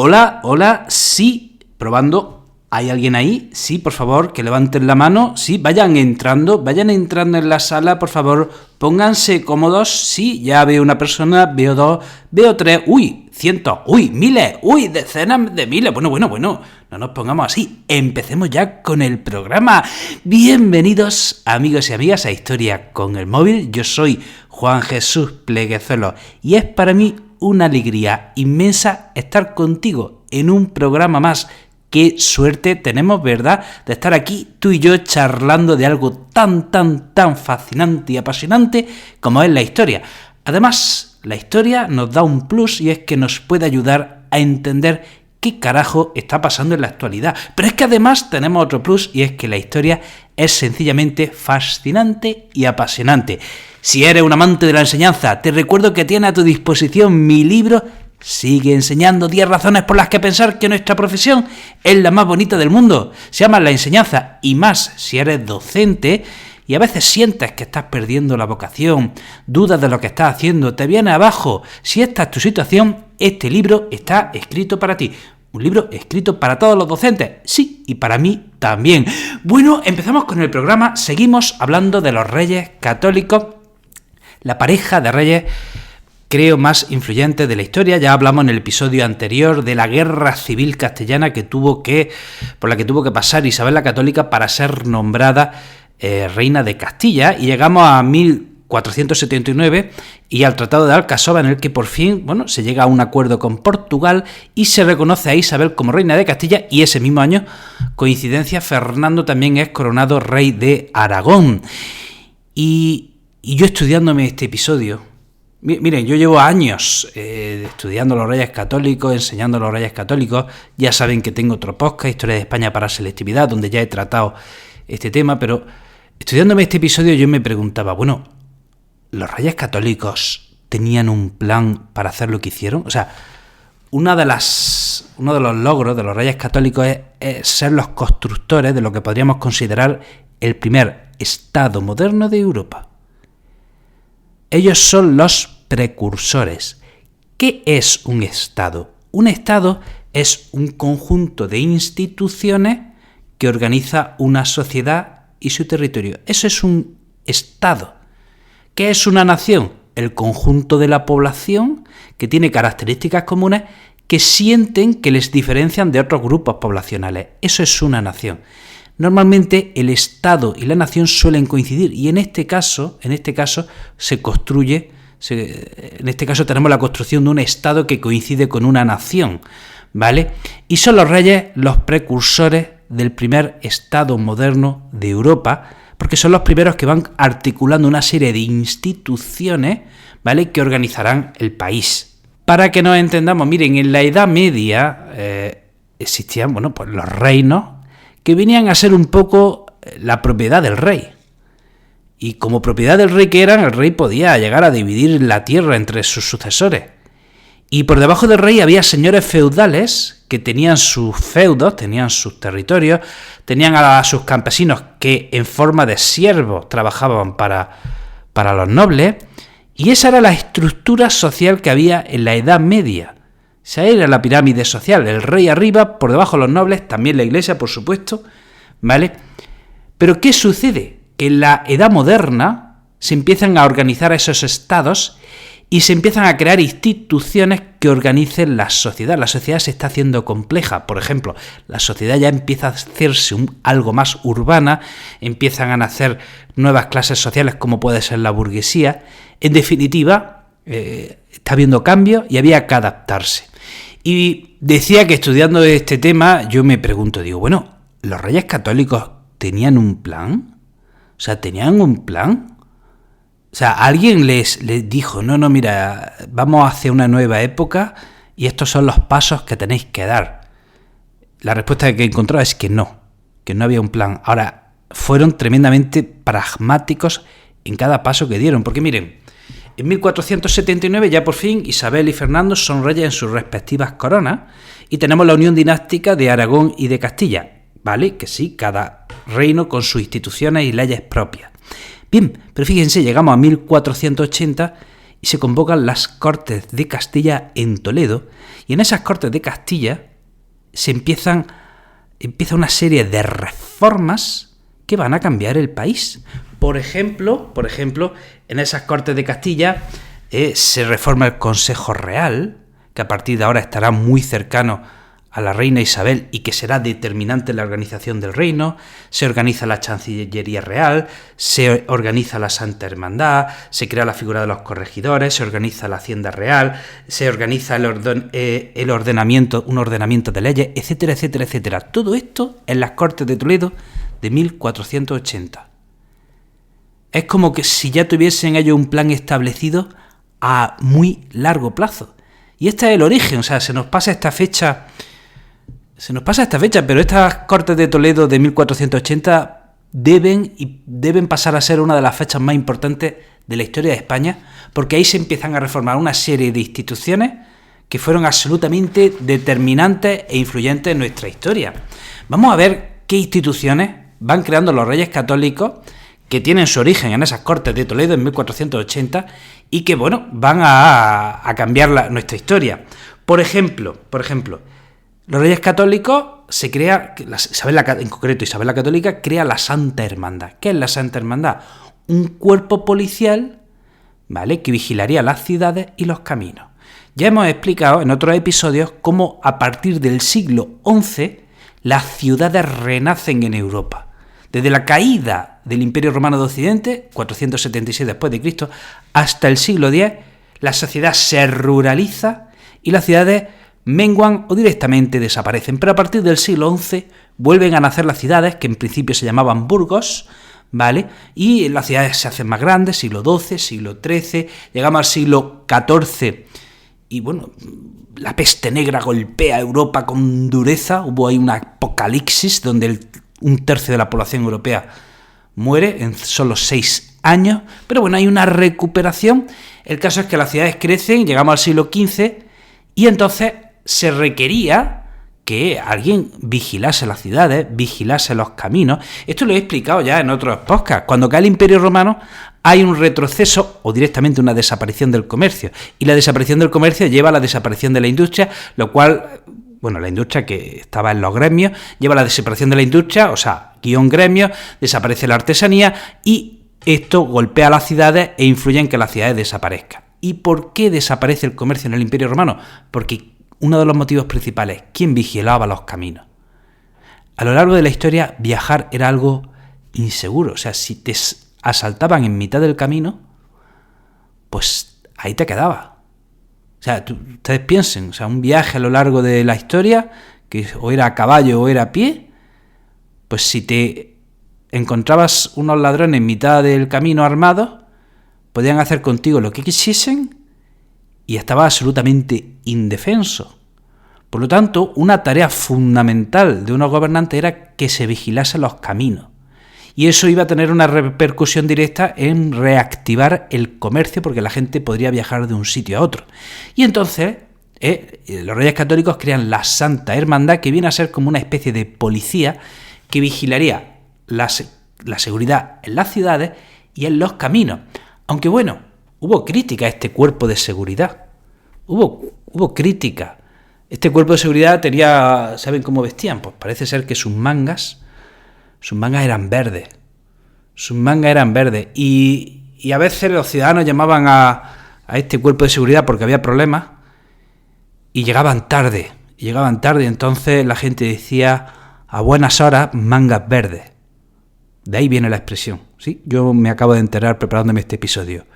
Hola, hola, sí, probando. ¿Hay alguien ahí? Sí, por favor, que levanten la mano. Sí, vayan entrando en la sala, por favor. Pónganse cómodos. Sí, ya veo una persona, veo dos, veo tres. Uy, cientos, uy, miles, uy, decenas de miles. Bueno, no nos pongamos así. Empecemos ya con el programa. Bienvenidos, amigos y amigas, a Historia con el Móvil. Yo soy Juan Jesús Pleguezolo y es para mí una alegría inmensa estar contigo en un programa más. Qué suerte tenemos, ¿verdad?, de estar aquí tú y yo charlando de algo tan fascinante y apasionante como es la historia. Además, la historia nos da un plus y es que nos puede ayudar a entender qué carajo está pasando en la actualidad. Pero es que además tenemos otro plus y es que la historia es sencillamente fascinante y apasionante. Si eres un amante de la enseñanza, te recuerdo que tienes a tu disposición mi libro Sigue enseñando 10 razones por las que pensar que nuestra profesión es la más bonita del mundo. Se llama la enseñanza, y más si eres docente y a veces sientes que estás perdiendo la vocación, dudas de lo que estás haciendo, te viene abajo. Si esta es tu situación, este libro está escrito para ti. Un libro escrito para todos los docentes, sí, y para mí también. Bueno, empezamos con el programa, seguimos hablando de los reyes católicos, la pareja de reyes creo más influyente de la historia. Ya hablamos en el episodio anterior de la guerra civil castellana por la que tuvo que pasar Isabel la Católica para ser nombrada reina de Castilla, y llegamos a 1479 y al Tratado de Alcasova, en el que por fin se llega a un acuerdo con Portugal y se reconoce a Isabel como reina de Castilla, y ese mismo año, coincidencia, Fernando también es coronado rey de Aragón. Y yo estudiándome este episodio, miren, yo llevo años estudiando los reyes católicos, enseñando a los reyes católicos. Ya saben que tengo otro podcast, Historia de España para Selectividad, donde ya he tratado este tema, pero estudiándome este episodio yo me preguntaba, ¿los reyes católicos tenían un plan para hacer lo que hicieron? O sea, uno de los logros de los reyes católicos es ser los constructores de lo que podríamos considerar el primer Estado moderno de Europa. Ellos son los precursores. ¿Qué es un Estado? Un Estado es un conjunto de instituciones que organiza una sociedad y su territorio. Eso es un Estado. ¿Qué es una nación? El conjunto de la población que tiene características comunes que sienten que les diferencian de otros grupos poblacionales. Eso es una nación. Normalmente el Estado y la nación suelen coincidir, y en este caso se construye, en este caso tenemos la construcción de un Estado que coincide con una nación, ¿vale? Y son los reyes los precursores del primer Estado moderno de Europa, porque son los primeros que van articulando una serie de instituciones, ¿vale?, que organizarán el país. Para que nos entendamos, miren, en la Edad Media existían, los reinos, que venían a ser un poco la propiedad del rey. Y como propiedad del rey que eran, el rey podía llegar a dividir la tierra entre sus sucesores. Y por debajo del rey había señores feudales que tenían sus feudos, tenían sus territorios, tenían a sus campesinos que en forma de siervos trabajaban para los nobles, y esa era la estructura social que había en la Edad Media. Esa era la pirámide social, el rey arriba, por debajo los nobles, también la iglesia, por supuesto, ¿vale? Pero ¿qué sucede? Que en la edad moderna se empiezan a organizar esos estados y se empiezan a crear instituciones que organicen la sociedad. La sociedad se está haciendo compleja. Por ejemplo, la sociedad ya empieza a hacerse algo más urbana, empiezan a nacer nuevas clases sociales como puede ser la burguesía. En definitiva, está habiendo cambios y había que adaptarse. Y decía que estudiando este tema yo me pregunto, ¿los reyes católicos tenían un plan? O sea, ¿tenían un plan? O sea, alguien les dijo, mira, vamos hacia una nueva época y estos son los pasos que tenéis que dar. La respuesta que he encontrado es que no había un plan. Ahora, fueron tremendamente pragmáticos en cada paso que dieron, porque miren, en 1479 ya por fin Isabel y Fernando son reyes en sus respectivas coronas y tenemos la unión dinástica de Aragón y de Castilla, ¿vale? Que sí, cada reino con sus instituciones y leyes propias. Bien, pero fíjense, llegamos a 1480 y se convocan las Cortes de Castilla en Toledo, y en esas Cortes de Castilla empieza una serie de reformas que van a cambiar el país. Por ejemplo, en esas Cortes de Castilla se reforma el Consejo Real, que a partir de ahora estará muy cercano a la reina Isabel y que será determinante en la organización del reino. Se organiza la Chancillería Real, se organiza la Santa Hermandad, se crea la figura de los corregidores, se organiza la Hacienda Real, se organiza un ordenamiento de leyes, etcétera, etcétera, etcétera. Todo esto en las Cortes de Toledo de 1480. Es como que si ya tuviesen ellos un plan establecido a muy largo plazo. Y este es el origen, o sea, se nos pasa esta fecha, pero estas Cortes de Toledo de 1480 deben pasar a ser una de las fechas más importantes de la historia de España, porque ahí se empiezan a reformar una serie de instituciones que fueron absolutamente determinantes e influyentes en nuestra historia. Vamos a ver qué instituciones van creando los Reyes Católicos, que tienen su origen en esas Cortes de Toledo en 1480 y que, bueno, van a cambiar nuestra historia. Por ejemplo, los Reyes Católicos se crea, Isabel la Católica crea la Santa Hermandad. ¿Qué es la Santa Hermandad? Un cuerpo policial, ¿vale?, que vigilaría las ciudades y los caminos. Ya hemos explicado en otros episodios cómo a partir del siglo XI las ciudades renacen en Europa. Desde la caída del Imperio Romano de Occidente, 476 después de Cristo, hasta el siglo X, la sociedad se ruraliza y las ciudades menguan o directamente desaparecen. Pero a partir del siglo XI vuelven a nacer las ciudades, que en principio se llamaban burgos, ¿vale? Y las ciudades se hacen más grandes, siglo XII, siglo XIII, llegamos al siglo XIV y, bueno, la peste negra golpea a Europa con dureza. Hubo ahí un apocalipsis donde un tercio de la población europea muere en solo 6 años, pero bueno, hay una recuperación. El caso es que las ciudades crecen, llegamos al siglo XV y entonces se requería que alguien vigilase las ciudades, vigilase los caminos. Esto lo he explicado ya en otros podcasts. Cuando cae el Imperio Romano hay un retroceso o directamente una desaparición del comercio, y la desaparición del comercio lleva a la desaparición de la industria, lo cual, bueno, la industria que estaba en los gremios, lleva a la desaparición de la industria, o sea, gremios, desaparece la artesanía y esto golpea a las ciudades e influye en que las ciudades desaparezcan. ¿Y por qué desaparece el comercio en el Imperio Romano? Porque uno de los motivos principales, ¿quién vigilaba los caminos? A lo largo de la historia, viajar era algo inseguro. O sea, si te asaltaban en mitad del camino, pues ahí te quedabas. O sea, ustedes piensen, o sea, un viaje a lo largo de la historia, que o era a caballo o era a pie, pues si te encontrabas unos ladrones en mitad del camino armados, podían hacer contigo lo que quisiesen y estabas absolutamente indefenso. Por lo tanto, una tarea fundamental de unos gobernantes era que se vigilasen los caminos. Y eso iba a tener una repercusión directa en reactivar el comercio, porque la gente podría viajar de un sitio a otro. Y entonces los Reyes Católicos crean la Santa Hermandad, que viene a ser como una especie de policía que vigilaría la seguridad en las ciudades y en los caminos. Aunque bueno, hubo crítica a este cuerpo de seguridad. Hubo crítica. Este cuerpo de seguridad tenía, ¿saben cómo vestían? Pues parece ser que sus mangas eran verdes. Y a veces los ciudadanos llamaban a este cuerpo de seguridad porque había problemas y llegaban tarde. Entonces la gente decía: a buenas horas, mangas verdes. De ahí viene la expresión, ¿sí? Yo me acabo de enterar preparándome este episodio.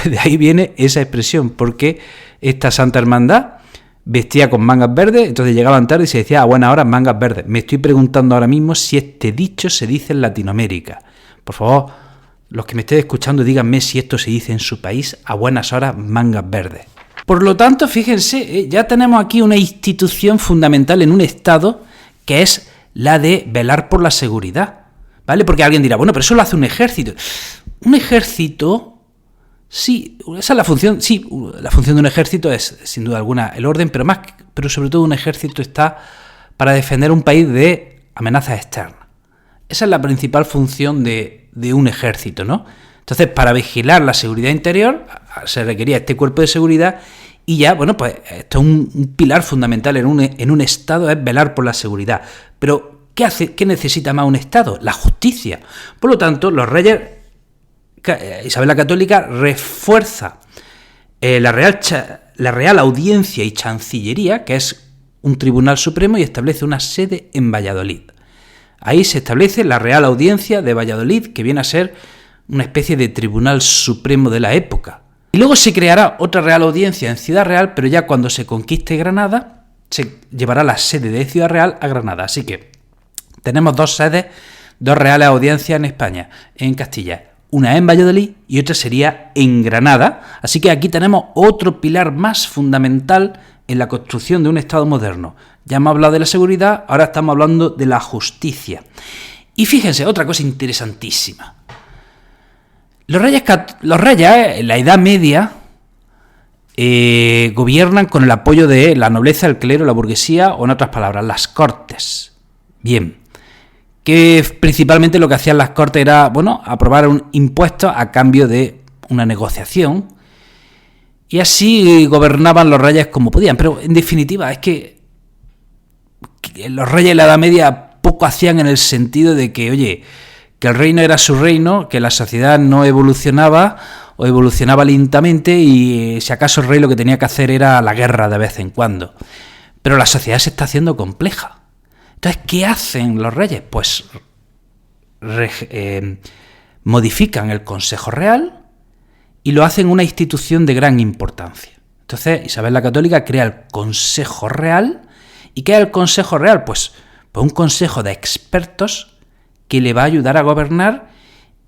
De ahí viene esa expresión, porque esta Santa Hermandad vestía con mangas verdes, entonces llegaban tarde y se decía: a buenas horas, mangas verdes. Me estoy preguntando ahora mismo si este dicho se dice en Latinoamérica. Por favor, los que me estén escuchando, díganme si esto se dice en su país: a buenas horas, mangas verdes. Por lo tanto, fíjense, ya tenemos aquí una institución fundamental en un Estado, que es la de velar por la seguridad, ¿vale? Porque alguien dirá: bueno, pero eso lo hace un ejército. Un ejército... Sí, esa es la función. Sí, la función de un ejército es, sin duda alguna, el orden, pero sobre todo un ejército está para defender un país de amenazas externas. Esa es la principal función de un ejército, ¿no? Entonces, para vigilar la seguridad interior, se requería este cuerpo de seguridad y ya, bueno, pues esto es un pilar fundamental en un Estado, es velar por la seguridad. Pero, ¿qué necesita más un Estado? La justicia. Por lo tanto, los reyes, Isabel la Católica refuerza la Real Audiencia y Chancillería, que es un tribunal supremo, y establece una sede en Valladolid. Ahí se establece la Real Audiencia de Valladolid, que viene a ser una especie de tribunal supremo de la época. Y luego se creará otra Real Audiencia en Ciudad Real, pero ya cuando se conquiste Granada, se llevará la sede de Ciudad Real a Granada. Así que tenemos dos sedes, dos reales audiencias en España, en Castilla. Una en Valladolid y otra sería en Granada. Así que aquí tenemos otro pilar más fundamental en la construcción de un Estado moderno. Ya hemos hablado de la seguridad, ahora estamos hablando de la justicia. Y fíjense, otra cosa interesantísima. Los reyes en la Edad Media gobiernan con el apoyo de la nobleza, el clero, la burguesía, o en otras palabras, las cortes. Bien, que principalmente lo que hacían las cortes era, bueno, aprobar un impuesto a cambio de una negociación, y así gobernaban los reyes como podían. Pero en definitiva es que los reyes en la Edad Media poco hacían en el sentido de que, oye, que el reino era su reino, que la sociedad no evolucionaba o evolucionaba lentamente y si acaso el rey lo que tenía que hacer era la guerra de vez en cuando. Pero la sociedad se está haciendo compleja. Entonces, ¿qué hacen los reyes? Pues modifican el Consejo Real y lo hacen una institución de gran importancia. Entonces, Isabel la Católica crea el Consejo Real. ¿Y qué es el Consejo Real? Pues un consejo de expertos que le va a ayudar a gobernar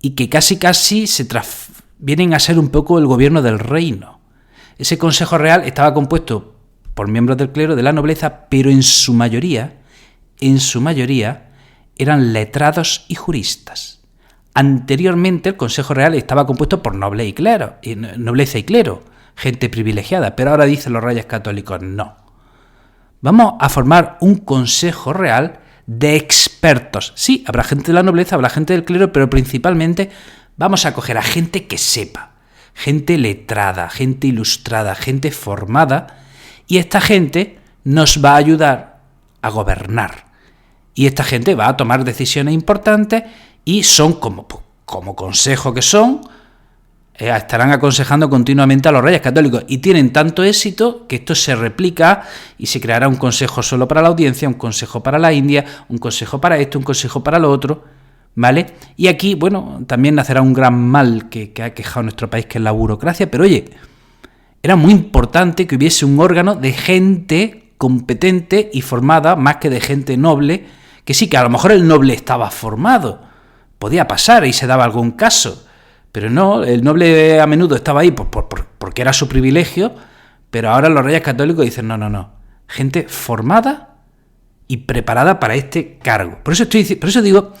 y que casi vienen a ser un poco el gobierno del reino. Ese Consejo Real estaba compuesto por miembros del clero, de la nobleza, pero en su mayoría eran letrados y juristas. Anteriormente el Consejo Real estaba compuesto por nobleza y clero, gente privilegiada, pero ahora dicen los reyes católicos, no. Vamos a formar un Consejo Real de expertos. Sí, habrá gente de la nobleza, habrá gente del clero, pero principalmente vamos a coger a gente que sepa, gente letrada, gente ilustrada, gente formada, y esta gente nos va a ayudar a gobernar. Y esta gente va a tomar decisiones importantes y son como consejo que son, estarán aconsejando continuamente a los reyes católicos y tienen tanto éxito que esto se replica y se creará un consejo solo para la audiencia, un consejo para la India, un consejo para esto, un consejo para lo otro, ¿vale? Y aquí, bueno, también nacerá un gran mal que ha quejado nuestro país, que es la burocracia, pero oye, era muy importante que hubiese un órgano de gente competente y formada, más que de gente noble, que sí, que a lo mejor el noble estaba formado, podía pasar y se daba algún caso. Pero no, el noble a menudo estaba ahí porque era su privilegio, pero ahora los reyes católicos dicen no, gente formada y preparada para este cargo. Por eso digo,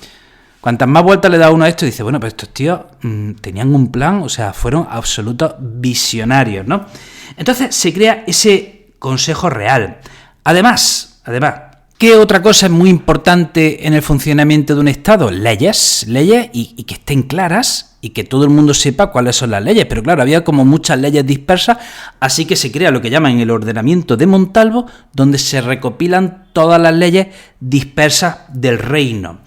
cuantas más vueltas le da uno a esto, dice, bueno, pues estos tíos tenían un plan, o sea, fueron absolutos visionarios, ¿no? Entonces se crea ese Consejo Real. Además, ¿qué otra cosa es muy importante en el funcionamiento de un Estado? Leyes y que estén claras y que todo el mundo sepa cuáles son las leyes. Pero claro, había como muchas leyes dispersas, así que se crea lo que llaman el ordenamiento de Montalvo, donde se recopilan todas las leyes dispersas del reino.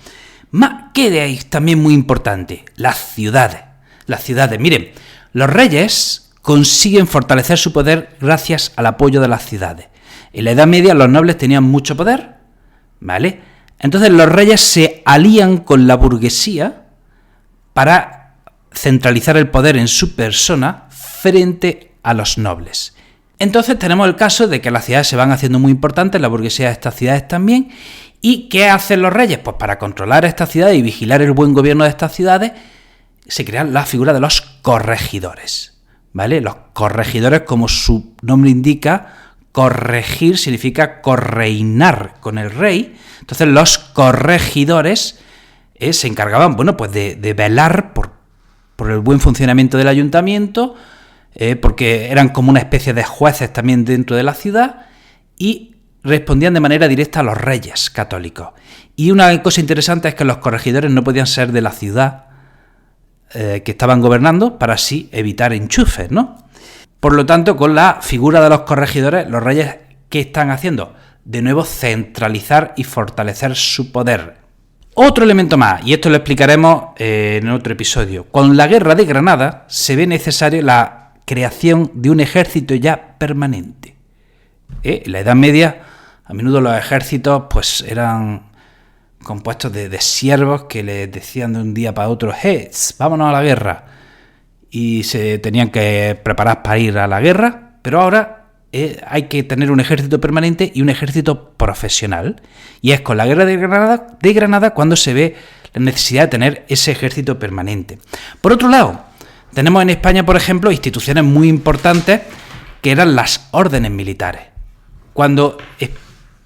¿Qué de ahí también muy importante? Las ciudades. Miren, los reyes consiguen fortalecer su poder gracias al apoyo de las ciudades. En la Edad Media los nobles tenían mucho poder, ¿vale? Entonces los reyes se alían con la burguesía para centralizar el poder en su persona frente a los nobles. Entonces tenemos el caso de que las ciudades se van haciendo muy importantes, la burguesía de estas ciudades también. ¿Y qué hacen los reyes? Pues para controlar estas ciudades y vigilar el buen gobierno de estas ciudades, se crea la figura de los corregidores, ¿vale? Los corregidores, como su nombre indica, corregir significa correinar con el rey. Entonces los corregidores se encargaban, bueno, pues de velar por el buen funcionamiento del ayuntamiento, porque eran como una especie de jueces también dentro de la ciudad y respondían de manera directa a los reyes católicos. Y una cosa interesante es que los corregidores no podían ser de la ciudad que estaban gobernando para así evitar enchufes, ¿no? Por lo tanto, con la figura de los corregidores, los reyes, ¿qué están haciendo? De nuevo, centralizar y fortalecer su poder. Otro elemento más, y esto lo explicaremos en otro episodio. Con la Guerra de Granada se ve necesario la creación de un ejército ya permanente. En la Edad Media, a menudo los ejércitos pues eran compuestos de siervos que les decían de un día para otro, vámonos a la guerra. Y se tenían que preparar para ir a la guerra, pero ahora hay que tener un ejército permanente y un ejército profesional. Y es con la Guerra de Granada cuando se ve la necesidad de tener ese ejército permanente. Por otro lado, tenemos en España, por ejemplo, instituciones muy importantes que eran las órdenes militares. Cuando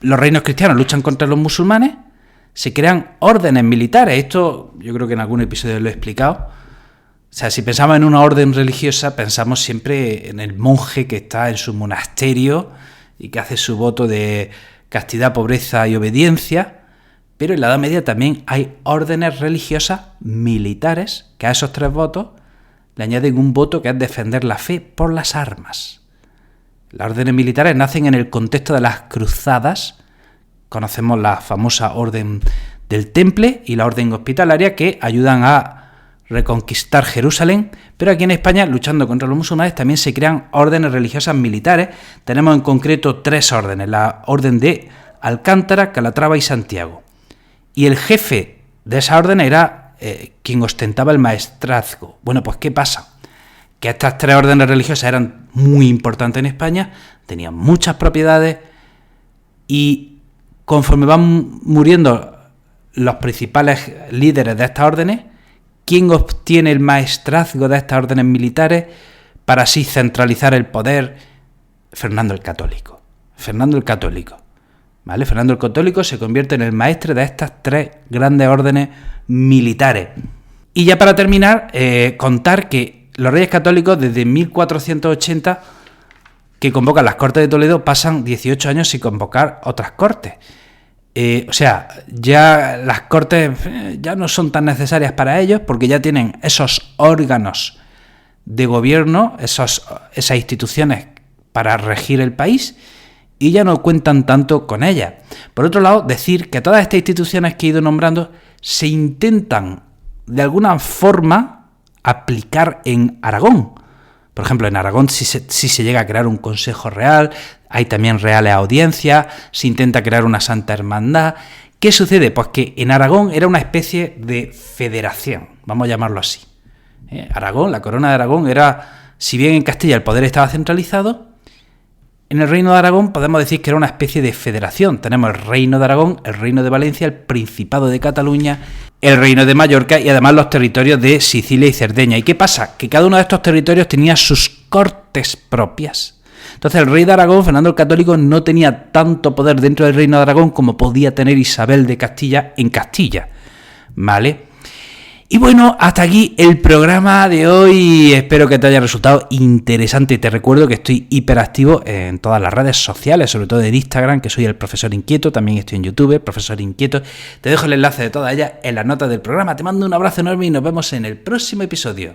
los reinos cristianos luchan contra los musulmanes, se crean órdenes militares. Esto yo creo que en algún episodio lo he explicado. O sea, si pensamos en una orden religiosa, pensamos siempre en el monje que está en su monasterio y que hace su voto de castidad, pobreza y obediencia, pero en la Edad Media también hay órdenes religiosas militares que a esos 3 votos le añaden un voto que es defender la fe por las armas. Las órdenes militares nacen en el contexto de las cruzadas. Conocemos la famosa orden del Temple y la orden hospitalaria que ayudan a reconquistar Jerusalén, pero aquí en España, luchando contra los musulmanes, también se crean órdenes religiosas militares. Tenemos en concreto 3 órdenes, la orden de Alcántara, Calatrava y Santiago. Y el jefe de esa orden era quien ostentaba el maestrazgo. Bueno, pues ¿qué pasa? Que estas 3 órdenes religiosas eran muy importantes en España, tenían muchas propiedades y conforme van muriendo los principales líderes de estas órdenes, ¿quién obtiene el maestrazgo de estas órdenes militares para así centralizar el poder? Fernando el Católico. ¿Vale? Fernando el Católico se convierte en el maestre de estas 3 grandes órdenes militares. Y ya para terminar, contar que los Reyes Católicos desde 1480, que convocan las Cortes de Toledo, pasan 18 años sin convocar otras Cortes. O sea, ya las Cortes ya no son tan necesarias para ellos porque ya tienen esos órganos de gobierno, esas instituciones para regir el país y ya no cuentan tanto con ellas. Por otro lado, decir que todas estas instituciones que he ido nombrando se intentan de alguna forma aplicar en Aragón. Por ejemplo, en Aragón sí se llega a crear un consejo real, hay también reales audiencias, se intenta crear una santa hermandad. ¿Qué sucede? Pues que en Aragón era una especie de federación, vamos a llamarlo así. Aragón, la corona de Aragón era, si bien en Castilla el poder estaba centralizado, en el reino de Aragón podemos decir que era una especie de federación. Tenemos el reino de Aragón, el reino de Valencia, el Principado de Cataluña, el reino de Mallorca y además los territorios de Sicilia y Cerdeña. ¿Y qué pasa? Que cada uno de estos territorios tenía sus cortes propias. Entonces el rey de Aragón, Fernando el Católico, no tenía tanto poder dentro del reino de Aragón como podía tener Isabel de Castilla en Castilla, ¿vale? Y bueno, hasta aquí el programa de hoy. Espero que te haya resultado interesante. Te recuerdo que estoy hiperactivo en todas las redes sociales, sobre todo en Instagram, que soy el Profesor Inquieto. También estoy en YouTube, Profesor Inquieto. Te dejo el enlace de todas ellas en las notas del programa. Te mando un abrazo enorme y nos vemos en el próximo episodio.